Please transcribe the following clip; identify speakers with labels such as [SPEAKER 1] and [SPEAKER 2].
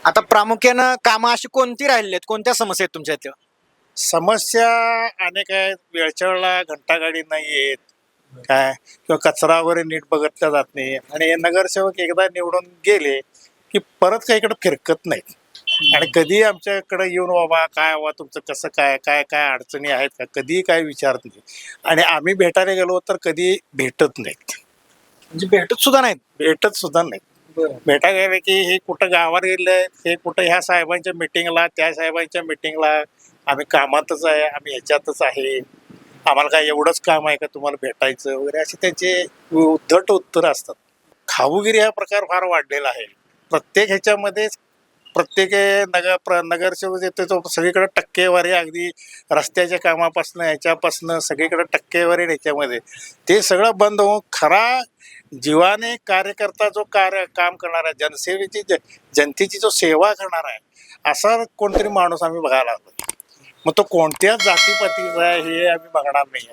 [SPEAKER 1] आता प्रामुख्यानं कामं अशी कोणती राहिली आहेत, कोणत्या समस्या आहेत तुमच्या इथल्या?
[SPEAKER 2] समस्या अनेक आहेत. वेळच्या वेळेला घंटागाडी नाही येत काय, किंवा कचरा वगैरे नीट बघितला जात नाही, आणि हे नगरसेवक एकदा निवडून गेले की परत काही इकडे फिरकत नाहीत. आणि कधी आमच्याकडे येऊन बाबा काय हवा तुमचं, कसं काय काय काय अडचणी आहेत का, कधीही काय विचारत नाही. आणि आम्ही भेटायला गेलो तर कधी भेटत नाहीत,
[SPEAKER 1] म्हणजे भेटत सुद्धा नाहीत.
[SPEAKER 2] भेटत सुद्धा नाहीत. भेटायला गेले की हे कुठं गावात गेले, हे कुठं ह्या साहेबांच्या मिटिंगला, त्या साहेबांच्या मिटिंगला, आम्ही कामातच आहे, आम्ही ह्याच्यातच आहे, आम्हाला काय एवढंच काम आहे का तुम्हाला भेटायचं वगैरे, असे त्यांचे उद्धट उत्तर असतात. खाऊगिरी हा प्रकार फार वाढलेला आहे. प्रत्येक ह्याच्यामध्ये प्रत्येक नगरसेवक येतो तो सगळीकडे टक्केवारी, अगदी रस्त्याच्या कामापासून ह्याच्यापासून सगळीकडे टक्केवारी ह्याच्यामध्ये, ते सगळं बंद होऊन खरा जीवाने कार्यकर्ता जो काम करणार आहे, जनतेची जो सेवा करणार आहे, असा कोणतरी माणूस आम्ही बघायला लागलो. मग तो कोणत्या जातीपातीचा आहे हे आम्ही बघणार नाही.